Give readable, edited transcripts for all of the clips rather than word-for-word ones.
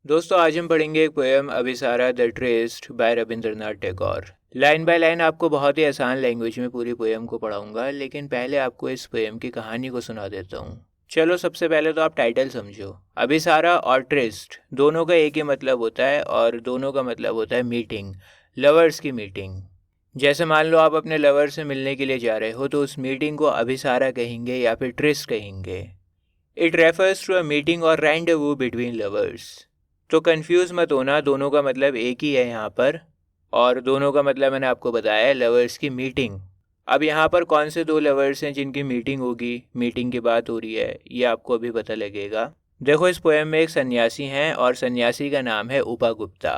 दोस्तों आज हम पढ़ेंगे एक poem Abhisara the tryst by Rabindranath Tagore. Line by line आपको बहुत ही आसान लैंग्वेज में पूरी पोएम को पढ़ाऊंगा, लेकिन पहले आपको इस पोएम की कहानी को सुना देता हूँ। चलो सबसे पहले तो आप टाइटल समझो। अभिसारा और ट्रेस्ट दोनों का एक ही मतलब होता है और दोनों का मतलब होता है मीटिंग, लवर्स की मीटिंग। जैसे मान लो आप अपने लवर से मिलने के लिए जा रहे हो तो उस मीटिंग को अभिसारा कहेंगे या फिर ट्रेस्ट कहेंगे। It refers to a meeting or rendezvous between lovers. तो कंफ्यूज मत होना, दोनों का मतलब एक ही है यहाँ पर, और दोनों का मतलब मैंने आपको बताया है लवर्स की मीटिंग। अब यहाँ पर कौन से दो लवर्स हैं जिनकी मीटिंग होगी, मीटिंग की बात हो रही है, ये आपको अभी पता लगेगा। देखो इस पोएम में एक सन्यासी हैं और सन्यासी का नाम है उपागुप्ता।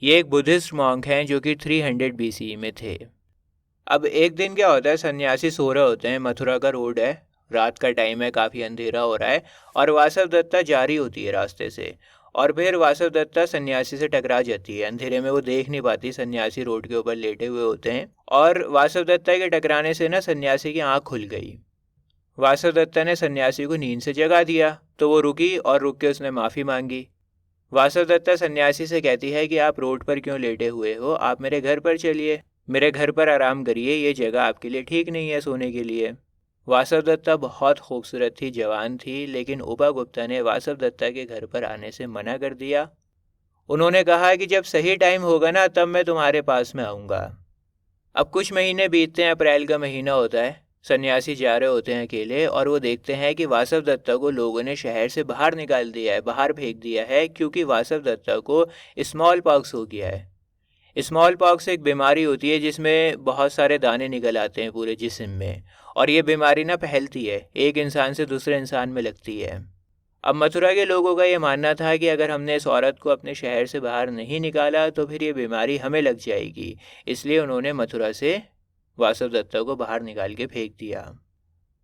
ये एक बुद्धिस्ट मॉन्क हैं जो कि 300 BCE में थे। अब एक दिन क्या होता है, सन्यासी सो रहे होते हैं, मथुरा का रोड है, रात का टाइम है, काफ़ी अंधेरा हो रहा है और वासव दत्ता जारी होती है रास्ते से। और फिर वासव दत्ता सन्यासी से टकरा जाती है। अंधेरे में वो देख नहीं पाती, सन्यासी रोड के ऊपर लेटे हुए होते हैं और वासव दत्ता के टकराने से ना सन्यासी की आंख खुल गई। वासव दत्ता ने सन्यासी को नींद से जगा दिया तो वो रुकी और रुक के उसने माफ़ी मांगी। वासव दत्ता सन्यासी से कहती है कि आप रोड पर क्यों लेटे हुए हो, आप मेरे घर पर चलिए, मेरे घर पर आराम करिए, ये जगह आपके लिए ठीक नहीं है सोने के लिए। वासव दत्ता बहुत खूबसूरत थी, जवान थी, लेकिन उपागुप्ता ने वासव दत्ता के घर पर आने से मना कर दिया। उन्होंने कहा कि जब सही टाइम होगा ना तब मैं तुम्हारे पास में आऊँगा। अब कुछ महीने बीतते हैं, अप्रैल का महीना होता है, सन्यासी जा रहे होते हैं अकेले और वो देखते हैं कि वासव दत्ता को लोगों ने शहर से बाहर निकाल दिया है, बाहर फेंक दिया है, क्योंकि वासव दत्ता को स्मॉल पॉक्स हो गया है। स्मॉल पॉक्स एक बीमारी होती है जिसमें बहुत सारे दाने निकल आते हैं पूरे जिस्म में, और ये बीमारी ना फैलती है, एक इंसान से दूसरे इंसान में लगती है। अब मथुरा के लोगों का ये मानना था कि अगर हमने इस औरत को अपने शहर से बाहर नहीं निकाला तो फिर ये बीमारी हमें लग जाएगी, इसलिए उन्होंने मथुरा से वासव दत्ता को बाहर निकाल के फेंक दिया।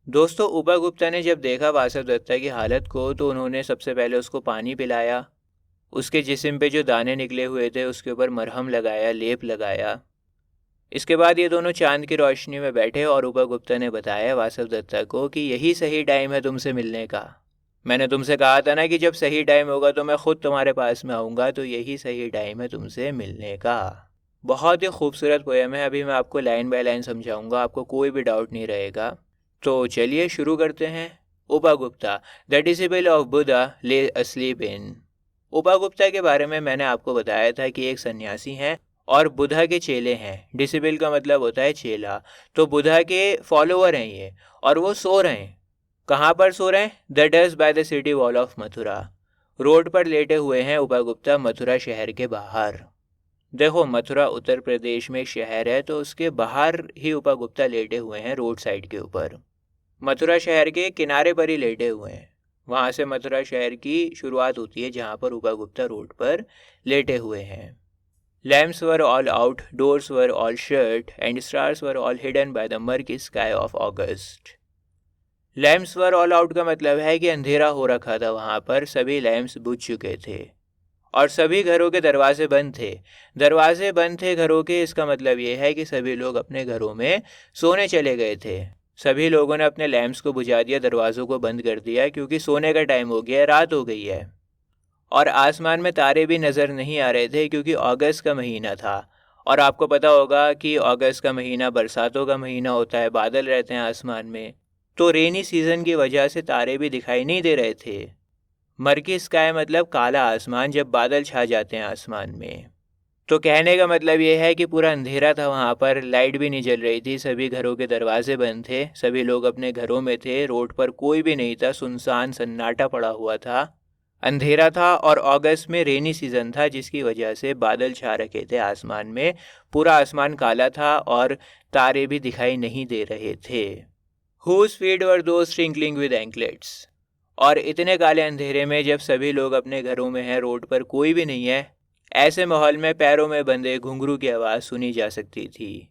दोस्तों उपागुप्ता ने जब देखा वासव दत्ता की हालत को तो उन्होंने सबसे पहले उसको पानी पिलाया, उसके जिस्म पे जो दाने निकले हुए थे उसके ऊपर मरहम लगाया, लेप लगाया। इसके बाद ये दोनों चांद की रोशनी में बैठे और उपागुप्ता ने बताया वासव दत्ता को कि यही सही टाइम है तुमसे मिलने का। मैंने तुमसे कहा था ना कि जब सही टाइम होगा तो मैं खुद तुम्हारे पास में आऊँगा, तो यही सही टाइम है तुमसे मिलने का। बहुत ही खूबसूरत पोएम है, अभी मैं आपको लाइन बाय लाइन समझाऊंगा, आपको कोई भी डाउट नहीं रहेगा। तो चलिए शुरू करते हैं। उपागुप्ता, द डिसिपल ऑफ बुद्धा ले अस्लीप इन। उपागुप्ता के बारे में मैंने आपको बताया था कि एक सन्यासी हैं और बुद्धा के चेले हैं। डिसिपल का मतलब होता है चेला, तो बुद्धा के फॉलोअर हैं ये, और वो सो रहे हैं। कहाँ पर सो रहे हैं? The dust by the city wall of Mathura. Road पर लेटे हुए हैं उपागुप्ता, मथुरा शहर के बाहर। देखो मथुरा उत्तर प्रदेश में एक शहर है, तो उसके बाहर ही उपागुप्ता लेटे हुए हैं, रोड साइड के ऊपर। मथुरा शहर के किनारे पर ही लेटे हुए हैं, वहाँ से मथुरा शहर की शुरुआत होती है जहाँ पर उपागुप्ता रोड पर लेटे हुए हैं। Lamps were all out, doors were all shut and stars were all hidden by the murky sky of August. Lamps were all out का मतलब है कि अंधेरा हो रखा था, वहाँ पर सभी लैम्प्स बुझ चुके थे और सभी घरों के दरवाजे बंद थे। दरवाजे बंद थे घरों के, इसका मतलब ये है कि सभी लोग अपने घरों में सोने चले गए थे। सभी लोगों ने अपने लैंप्स को बुझा दिया, दरवाज़ों को बंद कर दिया, क्योंकि सोने का टाइम हो गया है, रात हो गई है। और आसमान में तारे भी नज़र नहीं आ रहे थे क्योंकि अगस्त का महीना था, और आपको पता होगा कि अगस्त का महीना बरसातों का महीना होता है, बादल रहते हैं आसमान में, तो रेनी सीज़न की वजह से तारे भी दिखाई नहीं दे रहे थे। मर्की स्काई मतलब काला आसमान, जब बादल छा जाते हैं आसमान में। तो कहने का मतलब ये है कि पूरा अंधेरा था वहाँ पर, लाइट भी नहीं जल रही थी, सभी घरों के दरवाजे बंद थे, सभी लोग अपने घरों में थे, रोड पर कोई भी नहीं था, सुनसान सन्नाटा पड़ा हुआ था, अंधेरा था। और अगस्त में रेनी सीजन था जिसकी वजह से बादल छा रखे थे आसमान में, पूरा आसमान काला था और तारे भी दिखाई नहीं दे रहे थे। Whose feet were those twinkling with anklets. और इतने काले अंधेरे में जब सभी लोग अपने घरों में हैं, रोड पर कोई भी नहीं है, ऐसे माहौल में पैरों में बंधे घुंघरू की आवाज़ सुनी जा सकती थी।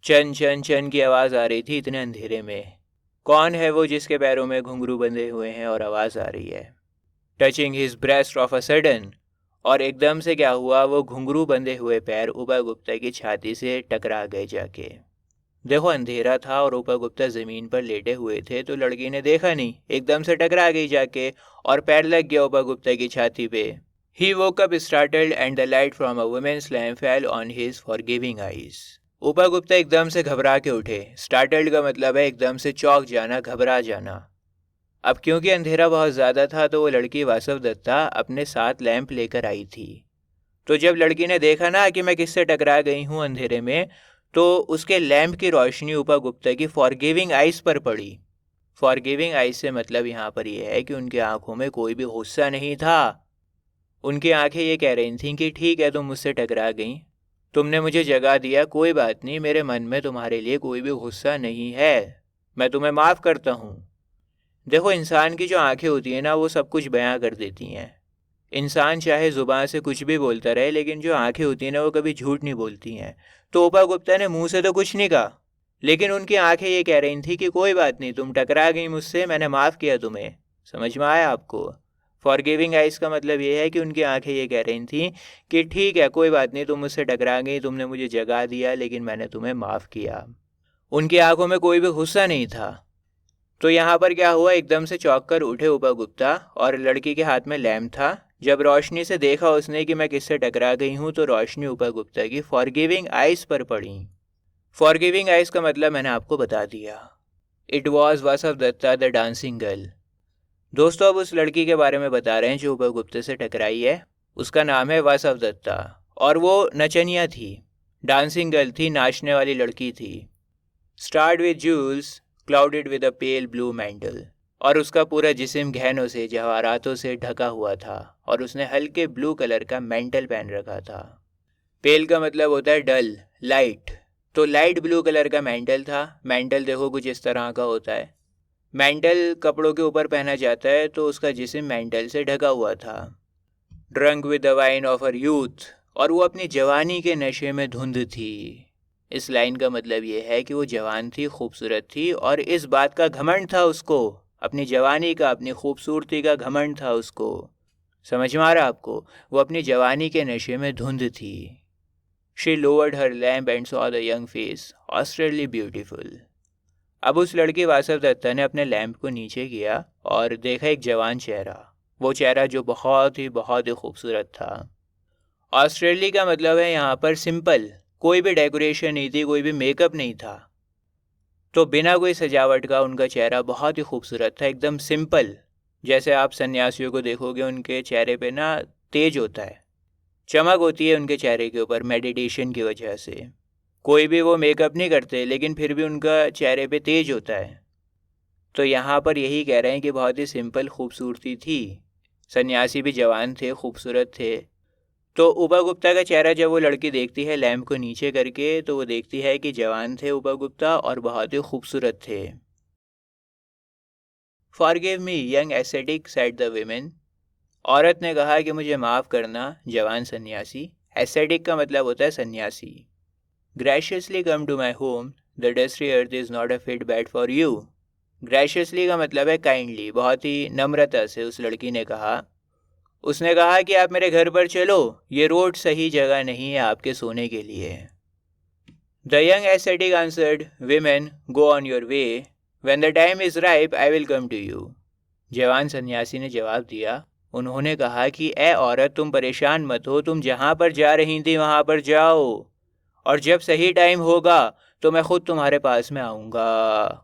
चन चन चन की आवाज़ आ रही थी इतने अंधेरे में। कौन है वो जिसके पैरों में घुंघरू बंधे हुए हैं और आवाज़ आ रही है? Touching his breast of a sudden, और एकदम से क्या हुआ, वो घुंघरू बंधे हुए पैर उपागुप्ता की छाती से टकरा गए जाके। देखो अंधेरा था और उपागुप्ता ज़मीन पर लेटे हुए थे, तो लड़की ने देखा नहीं, एकदम से टकरा गई जाके और पैर लग गया उपागुप्ता की छाती पे। He woke up startled and the light from a woman's lamp fell on his forgiving eyes. उपा गुप्ता एकदम से घबरा के उठे। स्टार्टल्ड का मतलब है एकदम से चौंक जाना, घबरा जाना। अब क्योंकि अंधेरा बहुत ज़्यादा था तो वो लड़की वासव दत्ता अपने साथ लैंप लेकर आई थी। तो जब लड़की ने देखा ना कि मैं किससे टकरा गई हूँ अंधेरे में, तो उसके लैंप की रोशनी उपा गुप्ता की फॉरगिविंग आइज़ पर पड़ी। फॉरगिविंग आइज़ से मतलब यहाँ पर यह है कि उनकी आंखों में कोई भी गुस्सा नहीं था। उनकी आंखें ये कह रही थीं कि ठीक है, तुम मुझसे टकरा गई, तुमने मुझे जगा दिया, कोई बात नहीं, मेरे मन में तुम्हारे लिए कोई भी गुस्सा नहीं है, मैं तुम्हें माफ़ करता हूँ। देखो, इंसान की जो आंखें होती हैं ना, वो सब कुछ बयां कर देती हैं। इंसान चाहे ज़ुबान से कुछ भी बोलता रहे, लेकिन जो आंखें होती हैं ना, वो कभी झूठ नहीं बोलती हैं। तो उपा गुप्ता ने मुंह से तो कुछ नहीं कहा, लेकिन उनकी आंखें ये कह रही थी कि कोई बात नहीं, तुम टकरा गई मुझसे, मैंने माफ़ किया तुम्हें। समझ में आया आपको? फॉरगिविंग आइज़ का मतलब ये है कि उनकी आंखें ये कह रही थी कि ठीक है, कोई बात नहीं, तुम मुझसे टकरा गई, तुमने मुझे जगा दिया, लेकिन मैंने तुम्हें माफ़ किया। उनकी आंखों में कोई भी गुस्सा नहीं था। तो यहाँ पर क्या हुआ, एकदम से चौंक कर उठे उपा गुप्ता और लड़की के हाथ में लैम्प था। जब रोशनी से देखा उसने कि मैं किससे टकरा गई हूँ, तो रोशनी उपा गुप्ता की फॉरगिविंग आइज़ पर पड़ी। फॉरगिविंग आइज़ का मतलब मैंने आपको बता दिया। It was Vasavadatta the dancing girl. दोस्तों, अब उस लड़की के बारे में बता रहे हैं जो उपा गुप्ता से टकराई है। उसका नाम है वासव दत्ता और वो नचनिया थी, डांसिंग गर्ल थी, नाचने वाली लड़की थी। Starred with jewels clouded with a pale blue mantle. और उसका पूरा जिस्म गहनों से, जवाहरातों से ढका हुआ था और उसने हल्के ब्लू कलर का मैंटल पहन रखा था। पेल का मतलब होता है डल, लाइट। तो लाइट ब्लू कलर का मैंटल था। मैंटल देखो कुछ इस तरह का होता है। मैंटल कपड़ों के ऊपर पहना जाता है, तो उसका जिस्म मैंटल से ढका हुआ था। Drunk with the wine of her youth. और वो अपनी जवानी के नशे में धुंध थी। इस लाइन का मतलब ये है कि वो जवान थी, खूबसूरत थी और इस बात का घमंड था उसको, अपनी जवानी का, अपनी खूबसूरती का घमंड था उसको। समझ में आ रहा आपको? वो अपनी जवानी के नशे में धुंध थी। She lowered her lamp and saw the young face austerely beautiful. अब उस लड़की वासव दत्ता ने अपने लैंप को नीचे किया और देखा एक जवान चेहरा, वो चेहरा जो बहुत ही खूबसूरत था। ऑस्ट्रेली का मतलब है यहाँ पर सिंपल, कोई भी डेकोरेशन नहीं थी, कोई भी मेकअप नहीं था। तो बिना कोई सजावट का उनका चेहरा बहुत ही खूबसूरत था, एकदम सिंपल। जैसे आप सन्यासियों को देखोगे, उनके चेहरे पे ना तेज होता है, चमक होती है उनके चेहरे के ऊपर मेडिटेशन की वजह से। कोई भी वो मेकअप नहीं करते, लेकिन फिर भी उनका चेहरे पे तेज होता है। तो यहाँ पर यही कह रहे हैं कि बहुत ही सिंपल खूबसूरती थी। सन्यासी भी जवान थे, खूबसूरत थे। तो उपा गुप्ता का चेहरा जब वो लड़की देखती है लैंप को नीचे करके, तो वो देखती है कि जवान थे उपा गुप्ता और बहुत ही खूबसूरत थे। Forgive me young aesthetic said the women. औरत ने कहा कि मुझे माफ़ करना, जवान सन्यासी। एस्थेटिक का मतलब होता है सन्यासी। Graciously come to my home, the dusty earth is not a fit bed for you. Graciously का मतलब है काइंडली, बहुत ही नम्रता से उस लड़की ने कहा। उसने कहा कि आप मेरे घर पर चलो, ये रोड सही जगह नहीं है आपके सोने के लिए। The young ascetic answered, Women, go on your way. When the time is ripe, I will come to you. जवान सन्यासी ने जवाब दिया। उन्होंने कहा कि ए औरत, तुम परेशान मत हो, तुम जहाँ पर जा रही थी वहाँ पर जाओ, और जब सही टाइम होगा तो मैं खुद तुम्हारे पास में आऊँगा।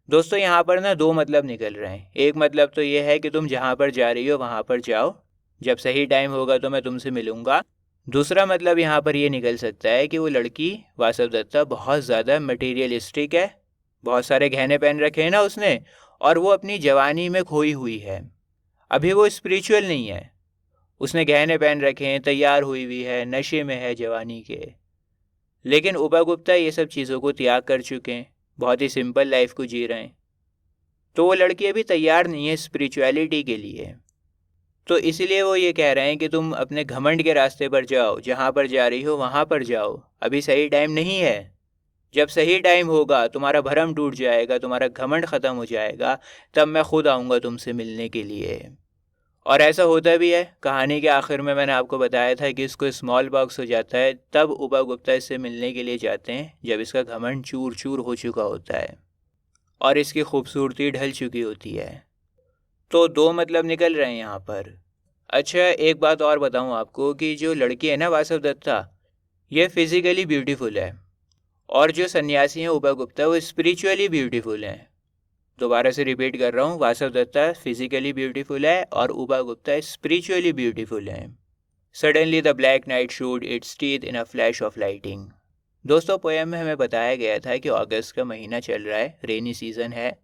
दोस्तों, यहाँ पर ना दो मतलब निकल रहे हैं। एक मतलब तो ये है कि तुम जहाँ पर जा रही हो वहाँ पर जाओ, जब सही टाइम होगा तो मैं तुमसे मिलूँगा। दूसरा मतलब यहाँ पर ये निकल सकता है कि वो लड़की वासव दत्ता बहुत ज़्यादा मटीरियलिस्टिक है, बहुत सारे गहने पहन रखे हैं ना उसने, और वो अपनी जवानी में खोई हुई है। अभी वो स्पिरिचुअल नहीं है, उसने गहने पहन रखे हैं, तैयार हुई हुई है, नशे में है जवानी के। लेकिन उपा गुप्ता ये सब चीज़ों को त्याग कर चुके हैं, बहुत ही सिंपल लाइफ को जी रहे हैं। तो वो लड़की अभी तैयार नहीं है स्पिरिचुअलिटी के लिए। तो इसीलिए वो ये कह रहे हैं कि तुम अपने घमंड के रास्ते पर जाओ, जहाँ पर जा रही हो वहाँ पर जाओ, अभी सही टाइम नहीं है। जब सही टाइम होगा, तुम्हारा भरम टूट जाएगा, तुम्हारा घमंड ख़त्म हो जाएगा, तब मैं खुद आऊँगा तुमसे मिलने के लिए। और ऐसा होता भी है। कहानी के आखिर में मैंने आपको बताया था कि इसको स्मॉल बॉक्स हो जाता है, तब उपा गुप्ता इससे मिलने के लिए जाते हैं जब इसका घमंड चूर चूर हो चुका होता है और इसकी खूबसूरती ढल चुकी होती है। तो दो मतलब निकल रहे हैं यहाँ पर। अच्छा, एक बात और बताऊं आपको कि जो लड़की है ना वासव दत्ता, ये फिजिकली ब्यूटीफुल है, और जो सन्यासी हैं उपा गुप्ता वो स्पिरिचुअली ब्यूटीफुल हैं। दोबारा से रिपीट कर रहा हूँ, वासव दत्ता फिजिकली ब्यूटीफुल है और उपा गुप्ता स्पिरिचुअली ब्यूटीफुल हैं। Suddenly the black night showed it's teeth in a flash of lighting. दोस्तों, पोएम में हमें बताया गया था कि अगस्त का महीना चल रहा है, रेनी सीजन है।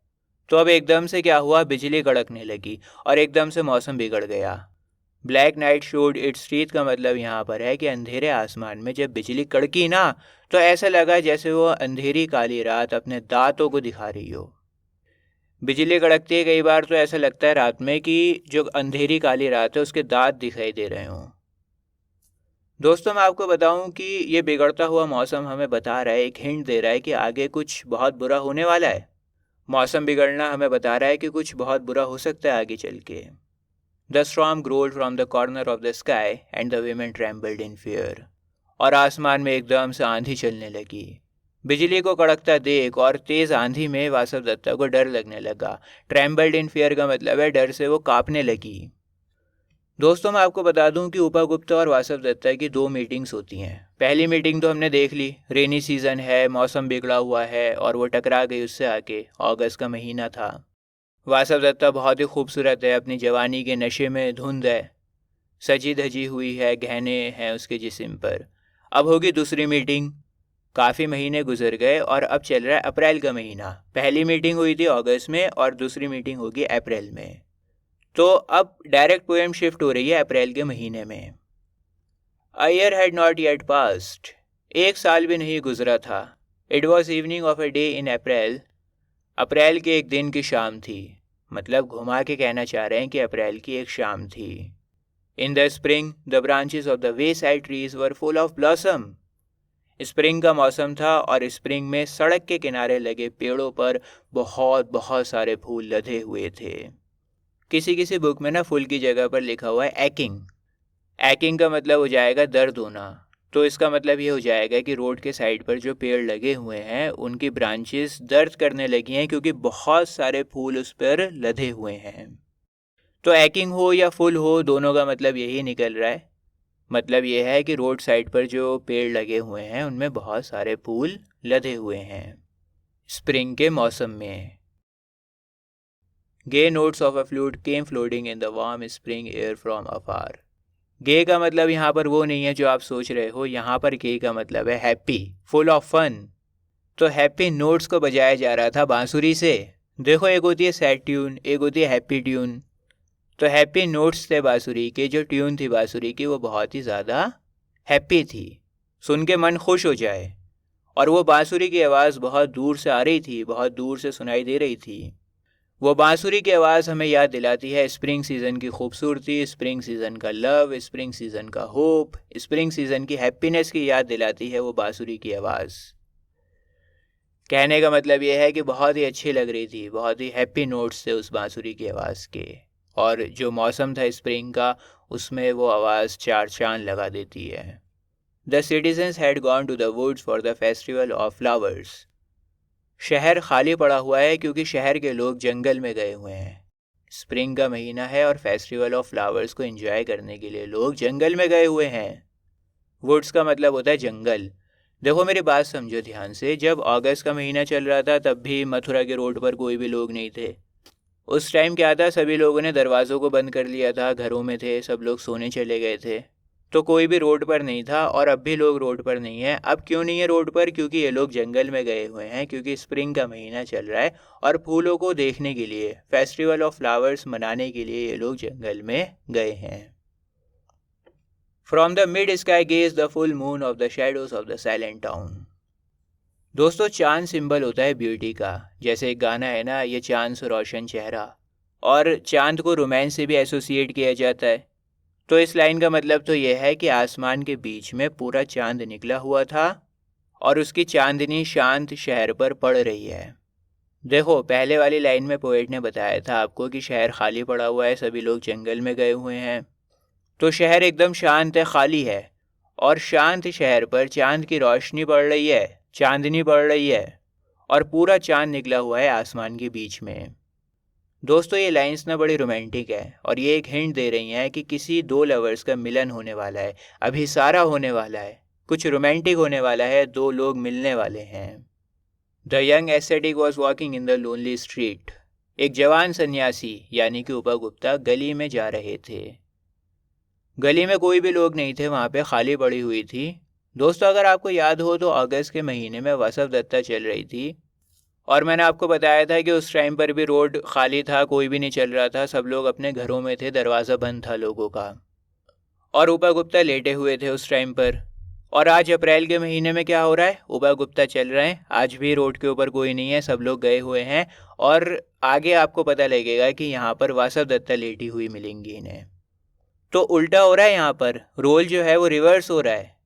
तो अब एकदम से क्या हुआ, बिजली कड़कने लगी और एकदम से मौसम बिगड़ गया। Black night showed it's teeth का मतलब यहाँ पर है कि अंधेरे आसमान में जब बिजली कड़की ना, तो ऐसा लगा जैसे वो अंधेरी काली रात अपने दांतों को दिखा रही हो। बिजली कड़कती है कई बार तो ऐसा लगता है रात में कि जो अंधेरी काली रात है उसके दांत दिखाई दे रहे हों। दोस्तों, मैं आपको बताऊं कि ये बिगड़ता हुआ मौसम हमें बता रहा है, एक हिंट दे रहा है कि आगे कुछ बहुत बुरा होने वाला है। मौसम बिगड़ना हमें बता रहा है कि कुछ बहुत बुरा हो सकता है आगे चल के। The storm growled from the corner of the sky and the women trembled in fear. और आसमान में एकदम से आंधी चलने लगी। बिजली को कड़कता देख और तेज आंधी में वासव दत्ता को डर लगने लगा। ट्रेम्बल्ड इन फियर का मतलब है डर से वो कांपने लगी। दोस्तों, मैं आपको बता दूं कि उपा गुप्ता और वासव दत्ता की 2 मीटिंग्स होती हैं। पहली मीटिंग तो हमने देख ली, रेनी सीजन है, मौसम बिगड़ा हुआ है और वो टकरा गई उससे आके। अगस्त का महीना था। वासव दत्ता बहुत ही खूबसूरत है, अपनी जवानी के नशे में धुंध है, सजी धजी हुई है, गहने हैं उसके जिस्म पर। अब होगी दूसरी मीटिंग। काफ़ी महीने गुजर गए और अब चल रहा है अप्रैल का महीना। पहली मीटिंग हुई थी अगस्त में और दूसरी मीटिंग होगी अप्रैल में। तो अब डायरेक्ट पोएम शिफ्ट हो रही है अप्रैल के महीने में। A year had not yet passed. एक साल भी नहीं गुजरा था। It was evening of a day in April. अप्रैल के एक दिन की शाम थी। मतलब घुमा के कहना चाह रहे हैं कि अप्रैल की एक शाम थी। In the spring the branches of the way side trees were full of blossom. Spring का मौसम था और स्प्रिंग में सड़क के किनारे लगे पेड़ों पर बहुत बहुत सारे फूल लदे हुए थे। किसी किसी बुक में ना फुल की जगह पर लिखा हुआ है एकिंग। एकिंग का मतलब हो जाएगा दर्द होना। तो इसका मतलब ये हो जाएगा कि रोड के साइड पर जो पेड़ लगे हुए हैं उनकी ब्रांचेस दर्द करने लगी हैं क्योंकि बहुत सारे फूल उस पर लदे हुए हैं। तो एकिंग हो या फुल हो, दोनों का मतलब यही निकल रहा है। मतलब ये है कि रोड साइड पर जो पेड़ लगे हुए हैं उनमें बहुत सारे फूल लदे हुए हैं स्प्रिंग के मौसम में। Gay notes of a flute came floating in the warm spring air from afar. Gay का मतलब यहाँ पर वो नहीं है जो आप सोच रहे हो। यहाँ पर गे का मतलब है हैप्पी, फुल ऑफ फन। तो हैप्पी नोट्स को बजाया जा रहा था बांसुरी से। देखो, एक होती है सैड ट्यून, एक होती है हैप्पी ट्यून। तो हैप्पी नोट्स थे बांसुरी के, जो ट्यून थी बांसुरी की वो बहुत ही ज़्यादा हैप्पी थी, सुन के मन खुश हो जाए। और वो बांसुरी की आवाज़ बहुत दूर से आ रही थी, बहुत दूर से सुनाई दे रही थी। वो बांसुरी की आवाज़ हमें याद दिलाती है स्प्रिंग सीज़न की खूबसूरती, स्प्रिंग सीज़न का लव, स्प्रिंग सीज़न का होप, स्प्रिंग सीज़न की हैप्पीनेस की याद दिलाती है वो बांसुरी की आवाज़। कहने का मतलब ये है कि बहुत ही अच्छी लग रही थी, बहुत ही हैप्पी नोट्स थे उस बांसुरी की आवाज़ के। और जो मौसम था स्प्रिंग का, उसमें वो आवाज़ चार चांद लगा देती है। The citizens had gone to the woods for the festival of flowers. शहर खाली पड़ा हुआ है क्योंकि शहर के लोग जंगल में गए हुए हैं। स्प्रिंग का महीना है और फेस्टिवल ऑफ फ्लावर्स को एंजॉय करने के लिए लोग जंगल में गए हुए हैं। वुड्स का मतलब होता है जंगल। देखो, मेरी बात समझो ध्यान से। जब अगस्त का महीना चल रहा था तब भी मथुरा के रोड पर कोई भी लोग नहीं थे। उस टाइम क्या था, सभी लोगों ने दरवाज़ों को बंद कर लिया था, घरों में थे, सब लोग सोने चले गए थे। तो कोई भी रोड पर नहीं था और अब भी लोग रोड पर नहीं है। अब क्यों नहीं है रोड पर? क्योंकि ये लोग जंगल में गए हुए हैं, क्योंकि स्प्रिंग का महीना चल रहा है और फूलों को देखने के लिए, फेस्टिवल ऑफ फ्लावर्स मनाने के लिए ये लोग जंगल में गए हैं। From the mid sky gauge the full moon of the shadows of the silent town. दोस्तों, चांद सिंबल होता है ब्यूटी का। जैसे एक गाना है ना, ये चांद से रोशन चेहरा, और चांद को रोमांस से भी एसोसिएट किया जाता है। तो इस लाइन का मतलब तो यह है कि आसमान के बीच में पूरा चांद निकला हुआ था और उसकी चांदनी शांत शहर पर पड़ रही है। देखो, पहले वाली लाइन में पोएट ने बताया था आपको कि शहर खाली पड़ा हुआ है, सभी लोग जंगल में गए हुए हैं। तो शहर एकदम शांत है, खाली है, और शांत शहर पर चांद की रोशनी पड़ रही है, चांदनी पड़ रही है, और पूरा चांद निकला हुआ है आसमान के बीच में। दोस्तों ये लाइंस ना बड़ी रोमांटिक है और ये एक हिंट दे रही हैं कि किसी दो लवर्स का मिलन होने वाला है, अभी सारा होने वाला है, कुछ रोमांटिक होने वाला है, दो लोग मिलने वाले हैं। The young aesthetic was walking in the lonely street. एक जवान सन्यासी यानी कि उपगुप्ता गली में जा रहे थे। गली में कोई भी लोग नहीं थे, वहाँ पे खाली पड़ी हुई थी। दोस्तों अगर आपको याद हो तो अगस्त के महीने में वासव दत्ता चल रही थी और मैंने आपको बताया था कि उस टाइम पर भी रोड खाली था, कोई भी नहीं चल रहा था, सब लोग अपने घरों में थे, दरवाज़ा बंद था लोगों का और उपगुप्ता लेटे हुए थे उस टाइम पर। और आज अप्रैल के महीने में क्या हो रहा है, उपगुप्ता चल रहे हैं, आज भी रोड के ऊपर कोई नहीं है, सब लोग गए हुए हैं और आगे आपको पता लगेगा कि यहाँ पर वासव दत्ता लेटी हुई मिलेंगी इन्हें। तो उल्टा हो रहा है, यहाँ पर रोल जो है वो रिवर्स हो रहा है।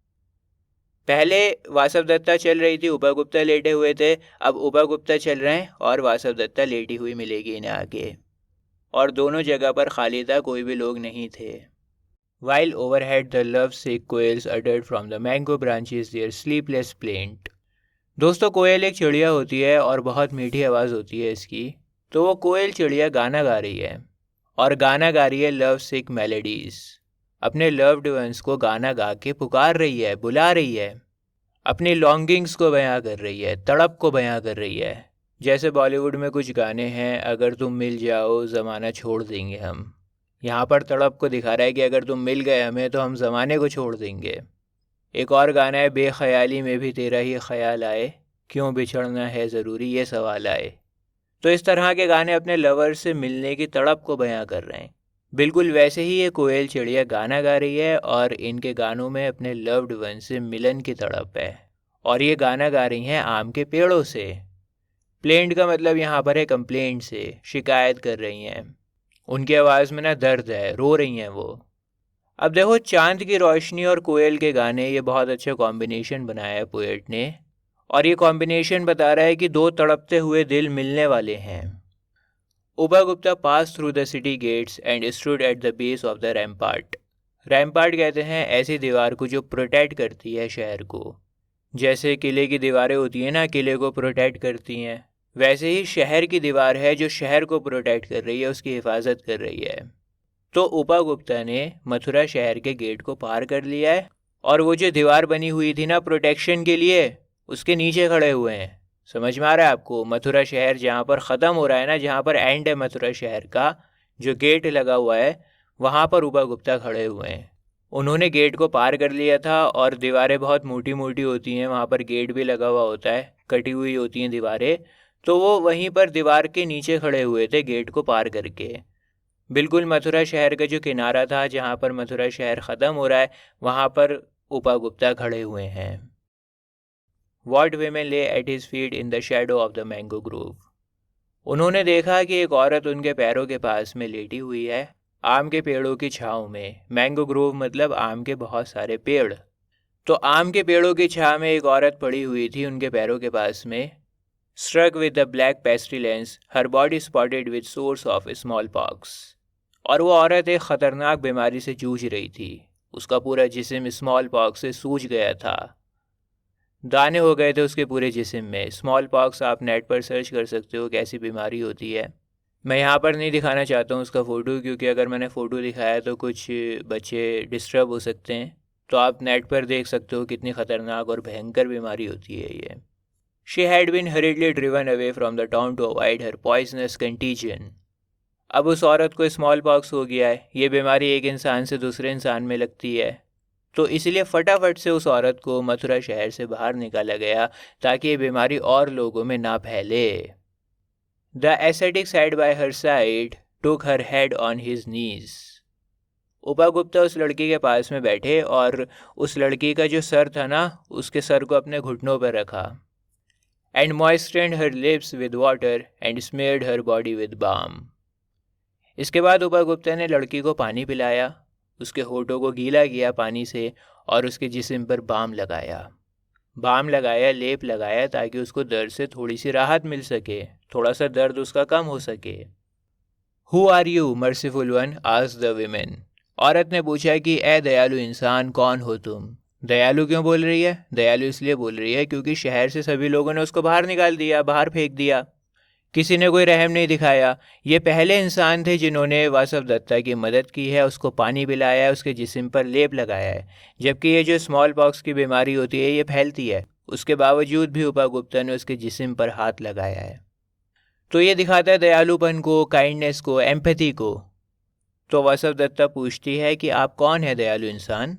पहले वासव दत्ता चल रही थी, उपगुप्ता लेटे हुए थे, अब उपगुप्ता चल रहे हैं और वासव दत्ता लेटी हुई मिलेगी इन्हें आगे। और दोनों जगह पर खाली था, कोई भी लोग नहीं थे। While overhead the love-sick quails uttered from the mango branches their sleepless plaint. दोस्तों कोयल एक चिड़िया होती है और बहुत मीठी आवाज़ होती है इसकी। तो वो कोयल चिड़िया गाना गा रही है और गाना गा रही है लव सिक मेलोडीज़। अपने लव्ड वंस को गाना गा के पुकार रही है, बुला रही है, अपनी लॉन्गिंग्स को बयां कर रही है, तड़प को बयां कर रही है। जैसे बॉलीवुड में कुछ गाने हैं, अगर तुम मिल जाओ ज़माना छोड़ देंगे हम। यहाँ पर तड़प को दिखा रहा है कि अगर तुम मिल गए हमें तो हम ज़माने को छोड़ देंगे। एक और गाना है बेख्याली में भी तेरा ही ख्याल आए, क्यों बिछड़ना है ज़रूरी ये सवाल आए। तो इस तरह के गाने अपने लवर से मिलने की तड़प को बयां कर रहे हैं। बिल्कुल वैसे ही ये कोयल चिड़िया गाना गा रही है और इनके गानों में अपने लव्ड वन से मिलन की तड़प है। और ये गाना गा रही हैं आम के पेड़ों से। प्लेंट का मतलब यहाँ पर है कंप्लेंट से, शिकायत कर रही हैं। उनकी आवाज़ में ना दर्द है, रो रही हैं वो। अब देखो चांद की रोशनी और कोयल के गाने, ये बहुत अच्छा कॉम्बिनेशन बनाया है पोएट ने और ये कॉम्बिनेशन बता रहा है कि दो तड़पते हुए दिल मिलने वाले हैं। Upagupta passed through the city gates and stood at the base of the rampart. Rampart कहते हैं ऐसी दीवार को जो प्रोटेक्ट करती है शहर को। जैसे किले की दीवारें होती हैं ना, किले को प्रोटेक्ट करती हैं, वैसे ही शहर की दीवार है जो शहर को प्रोटेक्ट कर रही है, उसकी हिफाजत कर रही है। तो उपगुप्ता ने मथुरा शहर के गेट को पार कर लिया है और वो जो दीवार बनी हुई थी ना प्रोटेक्शन के लिए, उसके नीचे खड़े हुए हैं। समझ में आ रहा है आपको? मथुरा शहर जहाँ पर ख़त्म हो रहा है ना, जहाँ पर एंड है मथुरा शहर का, जो गेट लगा हुआ है, वहाँ पर उपगुप्ता खड़े हुए हैं। उन्होंने गेट को पार कर लिया था और दीवारें बहुत मोटी मोटी होती हैं, वहाँ पर गेट भी लगा हुआ होता है, कटी हुई होती हैं दीवारें। तो वो वहीं पर दीवार के नीचे खड़े हुए थे गेट को पार करके। बिल्कुल मथुरा शहर का जो किनारा था, जहाँ पर मथुरा शहर ख़त्म हो रहा है, वहाँ पर उपगुप्ता खड़े हुए हैं। What women lay at his feet in the shadow of the mango grove. उन्होंने देखा कि एक औरत उनके पैरों के पास में लेटी हुई है, आम के पेड़ों की छाँव में। मैंगो ग्रोव मतलब आम के बहुत सारे पेड़। तो आम के पेड़ों की छाँव में एक औरत पड़ी हुई थी उनके पैरों के पास में। Struck with the black pestilence, her body spotted with sores of smallpox. और वो औरत एक ख़तरनाक बीमारी से जूझ रही थी, उसका पूरा जिस्म स्मॉल पॉक्स से सूज गया था, दाने हो गए थे उसके पूरे जिस्म में। स्मॉल पॉक्स आप नेट पर सर्च कर सकते हो कैसी बीमारी होती है। मैं यहाँ पर नहीं दिखाना चाहता हूँ उसका फ़ोटो, क्योंकि अगर मैंने फ़ोटो दिखाया तो कुछ बच्चे डिस्टर्ब हो सकते हैं। तो आप नेट पर देख सकते हो कितनी ख़तरनाक और भयंकर बीमारी होती है ये। She had been hurriedly driven away from the town to avoid her poisonous contagion. अब उस औरत को स्मॉल पॉक्स हो गया है। ये बीमारी एक इंसान से दूसरे इंसान में लगती है, तो इसलिए फटाफट से उस औरत को मथुरा शहर से बाहर निकाला गया ताकि ये बीमारी और लोगों में ना फैले। The ascetic sat by her side took her head on his knees. Upagupta उस लड़की के पास में बैठे और उस लड़की का जो सर था ना, उसके सर को अपने घुटनों पर रखा। And moistened her lips with water and smeared her body with balm. इसके बाद उपगुप्ता ने लड़की को पानी पिलाया, उसके होठों को गीला किया पानी से और उसके जिस्म पर बाम लगाया, लेप लगाया, ताकि उसको दर्द से थोड़ी सी राहत मिल सके, थोड़ा सा दर्द उसका कम हो सके। Who are you, merciful one? asked the women. औरत ने पूछा कि ए दयालु इंसान, कौन हो तुम? दयालु क्यों बोल रही है? दयालु इसलिए बोल रही है क्योंकि शहर से सभी लोगों ने उसको बाहर निकाल दिया, बाहर फेंक दिया। किसी ने कोई रहम नहीं दिखाया। ये पहले इंसान थे जिन्होंने वासवदत्ता की मदद की है, उसको पानी पिलाया है, उसके जिस्म पर लेप लगाया है। जबकि ये जो स्मॉल पॉक्स की बीमारी होती है ये फैलती है, उसके बावजूद भी उपागुप्ता ने उसके जिस्म पर हाथ लगाया है। तो ये दिखाता है दयालुपन को, काइंडनेस को, एम्पैथी को। तो वासवदत्ता पूछती है कि आप कौन है दयालु इंसान?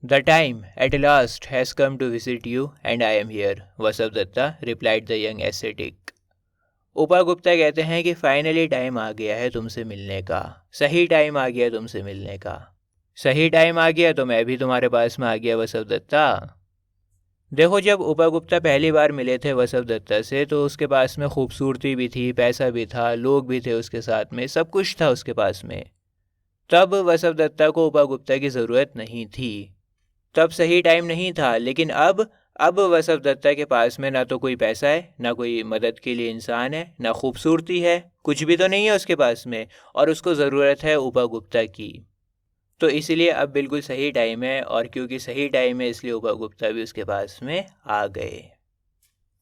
The time at last has come to visit you and I am here, Vasavadatta replied the young ascetic. Upagupta कहते हैं कि फाइनली टाइम आ गया है तुमसे मिलने का, सही टाइम आ गया तुमसे मिलने का। सही टाइम आ गया तो मैं भी तुम्हारे पास में आ गया वासवदत्ता। देखो, जब उपागुप्ता पहली बार मिले थे वासवदत्ता से तो उसके पास में खूबसूरती भी थी, पैसा भी था, लोग भी थे उसके साथ में, सब कुछ था उसके पास में। तब वासवदत्ता को उपागुप्ता की ज़रूरत नहीं थी, तब सही टाइम नहीं था। लेकिन अब वासवदत्ता के पास में ना तो कोई पैसा है, ना कोई मदद के लिए इंसान है, ना खूबसूरती है, कुछ भी तो नहीं है उसके पास में, और उसको ज़रूरत है उपागुप्ता की। तो इसीलिए अब बिल्कुल सही टाइम है, और क्योंकि सही टाइम है इसलिए उपागुप्ता भी उसके पास में आ गए।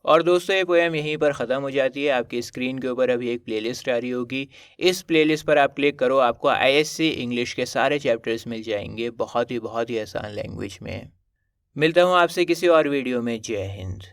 और दोस्तों, ये पोएम यहीं पर ख़त्म हो जाती है। आपकी स्क्रीन के ऊपर अभी एक प्लेलिस्ट आ रही होगी, इस प्लेलिस्ट पर आप क्लिक करो, आपको आईएससी इंग्लिश के सारे चैप्टर्स मिल जाएंगे, बहुत ही आसान लैंग्वेज में। मिलता हूँ आपसे किसी और वीडियो में। जय हिंद।